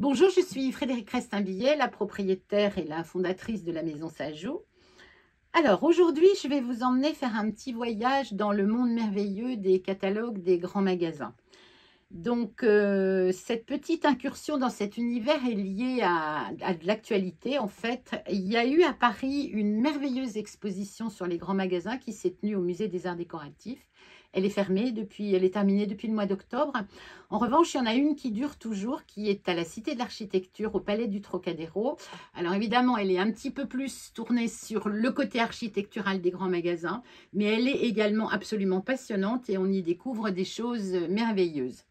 Bonjour, je suis Frédérique Restin-Billet, la propriétaire et la fondatrice de la maison Sajou. Alors aujourd'hui, je vais vous emmener faire un petit voyage dans le monde merveilleux des catalogues des grands magasins. Donc cette petite incursion dans cet univers est liée à de l'actualité. En fait, il y a eu à Paris une merveilleuse exposition sur les grands magasins qui s'est tenue au musée des arts décoratifs. Elle est fermée depuis, elle est terminée depuis le mois d'octobre. En revanche, il y en a une qui dure toujours, qui est à la Cité de l'Architecture, au Palais du Trocadéro. Alors évidemment, elle est un petit peu plus tournée sur le côté architectural des grands magasins, mais elle est également absolument passionnante et on y découvre des choses merveilleuses.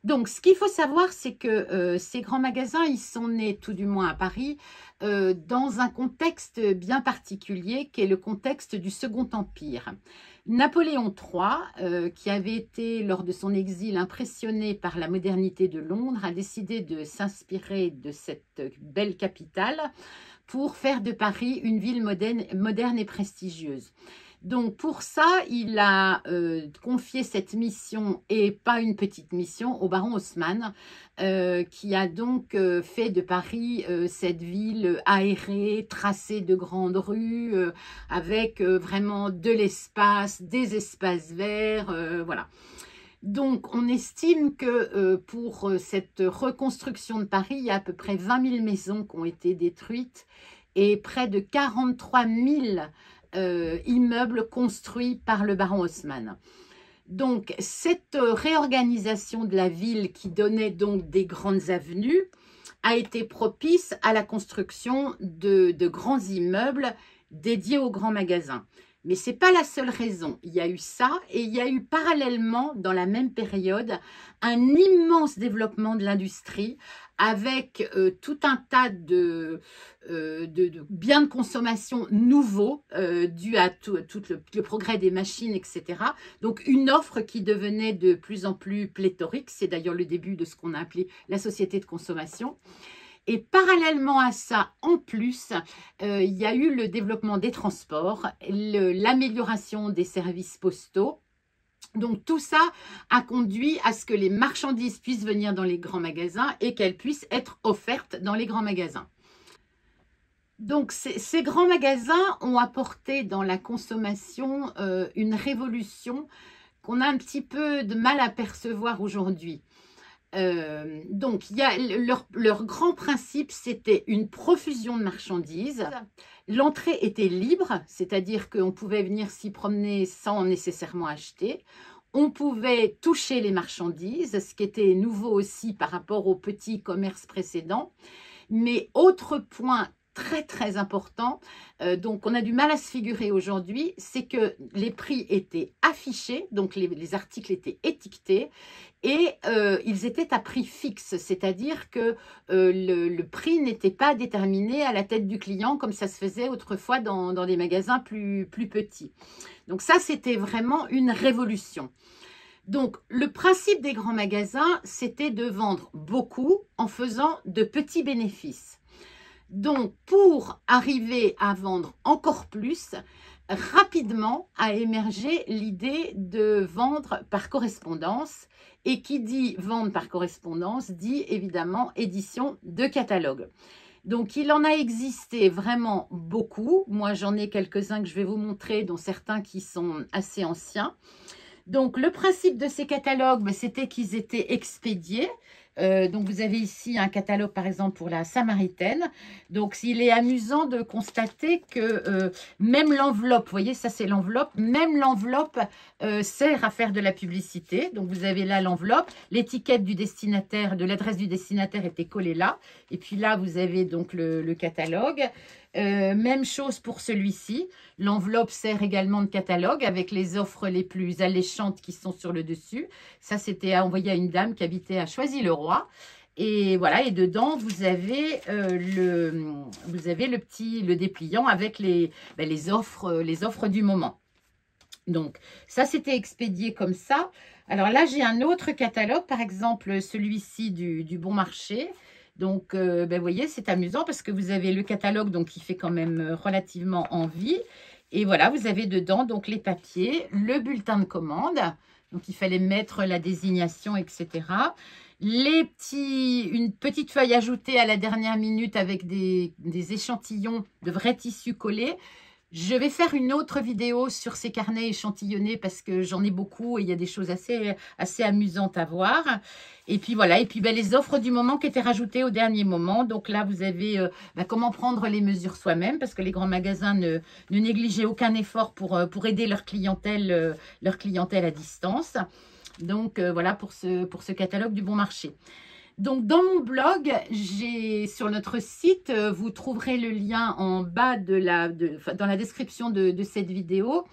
Donc, ce qu'il faut savoir, c'est que ces grands magasins, ils sont nés, tout du moins à Paris, dans un contexte bien particulier, qui est le contexte du Second Empire. Napoléon III, qui avait été, lors de son exil, impressionné par la modernité de Londres, a décidé de s'inspirer de cette belle capitale pour faire de Paris une ville moderne et prestigieuse. Donc pour ça, il a confié cette mission, et pas une petite mission, au baron Haussmann, qui a donc fait de Paris cette ville aérée, tracée de grandes rues, avec vraiment de l'espace, des espaces verts, voilà. Donc, on estime que pour cette reconstruction de Paris, il y a à peu près 20 000 maisons qui ont été détruites et près de 43 000 immeubles construits par le baron Haussmann. Donc, cette réorganisation de la ville qui donnait donc des grandes avenues a été propice à la construction de grands immeubles dédiés aux grands magasins. Mais ce n'est pas la seule raison. Il y a eu ça et il y a eu parallèlement, dans la même période, un immense développement de l'industrie avec tout un tas de biens de consommation nouveaux dus à tout le progrès des machines, etc. Donc, une offre qui devenait de plus en plus pléthorique. C'est d'ailleurs le début de ce qu'on a appelé la société de consommation. Et parallèlement à ça, en plus, il y a eu le développement des transports, l'amélioration des services postaux. Donc, tout ça a conduit à ce que les marchandises puissent venir dans les grands magasins et qu'elles puissent être offertes dans les grands magasins. Donc, ces grands magasins ont apporté dans la consommation une révolution qu'on a un petit peu de mal à percevoir aujourd'hui. Donc, leur grand principe, c'était une profusion de marchandises. L'entrée était libre, c'est-à-dire qu'on pouvait venir s'y promener sans nécessairement acheter. On pouvait toucher les marchandises, ce qui était nouveau aussi par rapport aux petits commerces précédents. Mais autre point très important, donc on a du mal à se figurer aujourd'hui, c'est que les prix étaient affichés, donc les articles étaient étiquetés et ils étaient à prix fixe, c'est-à-dire que le prix n'était pas déterminé à la tête du client comme ça se faisait autrefois dans des magasins plus petits. Donc ça, c'était vraiment une révolution. Donc, le principe des grands magasins, c'était de vendre beaucoup en faisant de petits bénéfices. Donc, pour arriver à vendre encore plus, rapidement a émergé l'idée de vendre par correspondance. Et qui dit vendre par correspondance, dit évidemment édition de catalogue. Donc, il en a existé vraiment beaucoup. Moi, j'en ai quelques-uns que je vais vous montrer, dont certains qui sont assez anciens. Donc, le principe de ces catalogues, c'était qu'ils étaient expédiés. Donc, vous avez ici un catalogue, par exemple, pour la Samaritaine. Donc, il est amusant de constater que même l'enveloppe, vous voyez, ça c'est l'enveloppe, même l'enveloppe sert à faire de la publicité. Donc, vous avez là l'enveloppe, l'étiquette du destinataire, de l'adresse du destinataire était collée là. Et puis là, vous avez donc le catalogue. Même chose pour celui-ci. L'enveloppe sert également de catalogue avec les offres les plus alléchantes qui sont sur le dessus. Ça, c'était à envoyer à une dame qui habitait à Choisy-le-Roi. Et voilà, et dedans, vous avez le dépliant avec les offres du moment. Donc, ça, c'était expédié comme ça. Alors là, j'ai un autre catalogue, par exemple, celui-ci du Bon Marché. Donc, vous voyez, c'est amusant parce que vous avez le catalogue donc, qui fait quand même relativement envie. Et voilà, vous avez dedans donc les papiers, le bulletin de commande. Donc, il fallait mettre la désignation, etc. une petite feuille ajoutée à la dernière minute avec des échantillons de vrais tissus collés. Je vais faire une autre vidéo sur ces carnets échantillonnés parce que j'en ai beaucoup et il y a des choses assez amusantes à voir. Et puis voilà, et puis les offres du moment qui étaient rajoutées au dernier moment. Donc là, vous avez comment prendre les mesures soi-même parce que les grands magasins ne négligeaient aucun effort pour aider leur clientèle à distance. Donc voilà pour ce catalogue du bon marché. Donc, dans mon blog, sur notre site, vous trouverez le lien en bas dans la description de cette vidéo.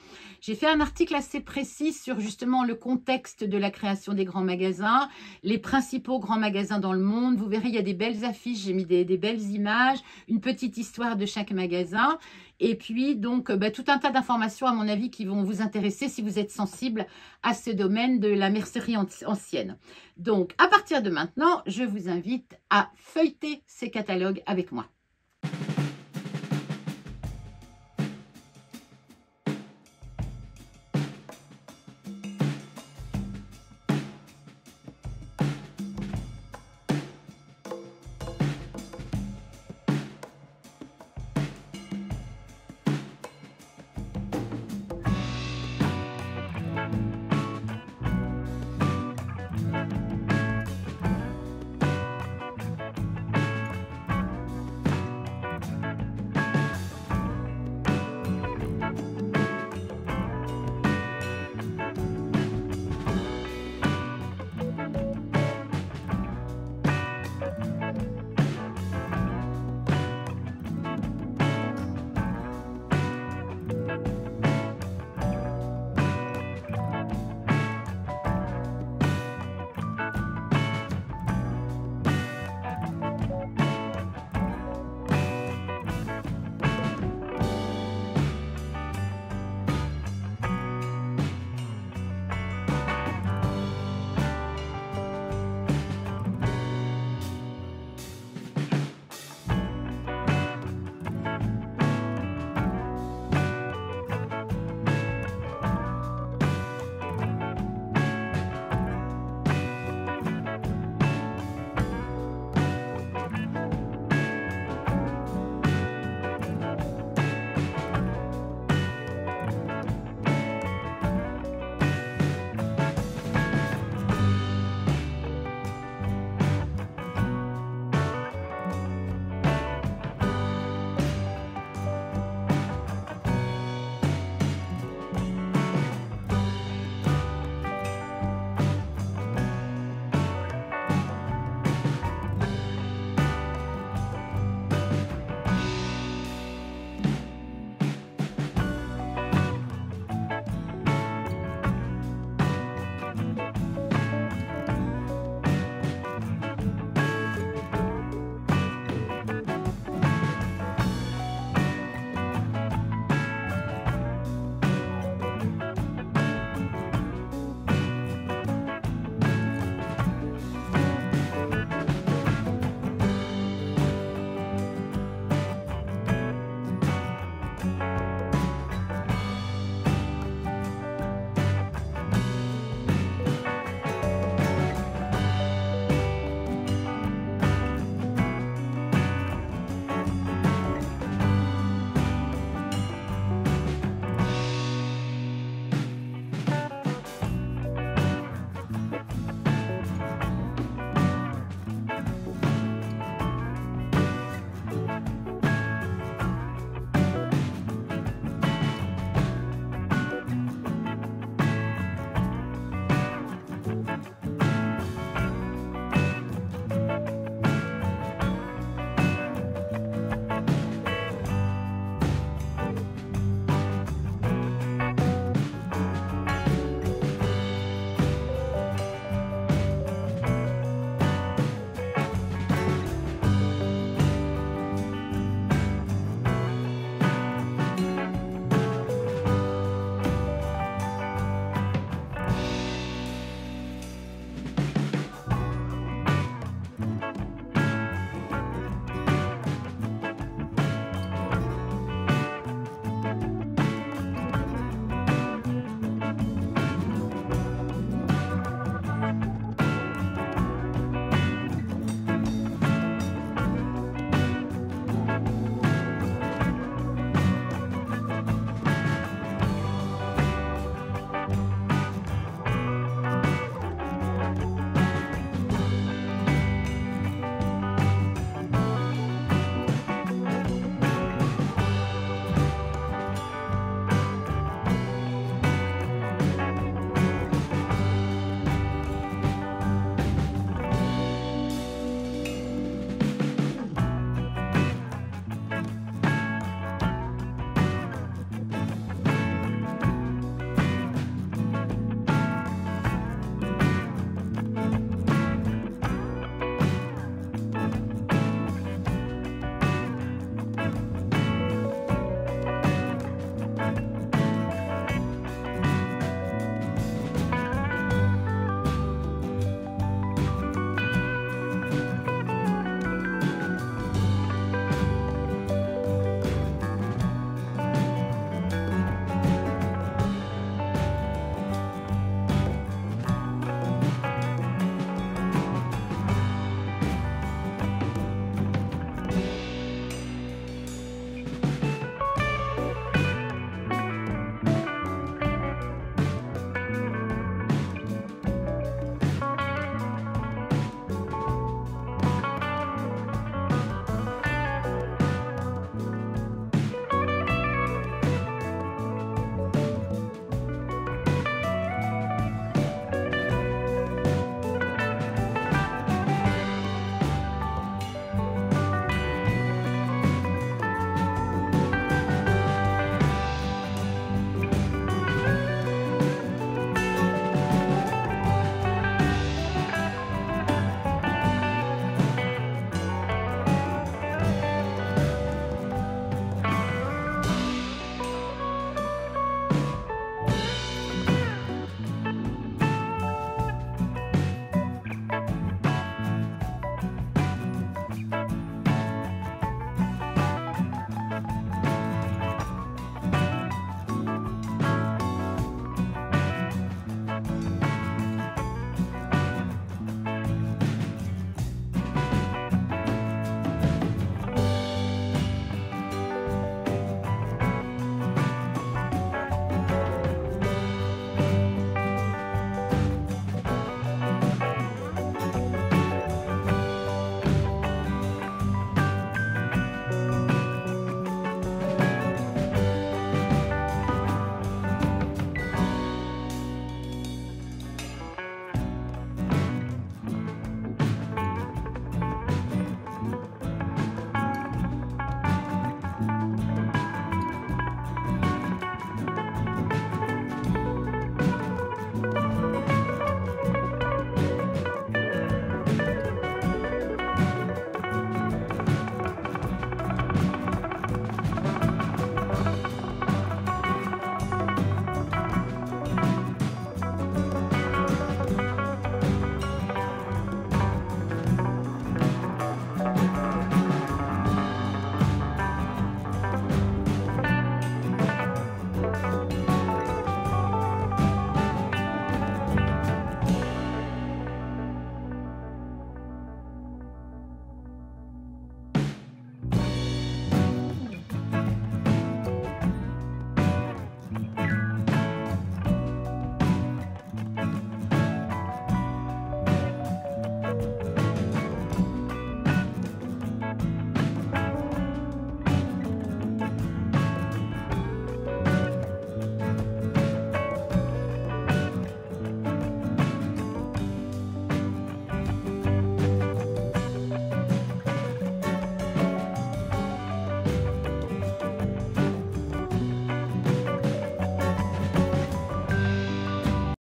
J'ai fait un article assez précis sur justement le contexte de la création des grands magasins, les principaux grands magasins dans le monde. Vous verrez, il y a des belles affiches, j'ai mis des belles images, une petite histoire de chaque magasin. Et puis, donc, tout un tas d'informations, à mon avis, qui vont vous intéresser si vous êtes sensible à ce domaine de la mercerie ancienne. Donc, à partir de maintenant, je vous invite à feuilleter ces catalogues avec moi.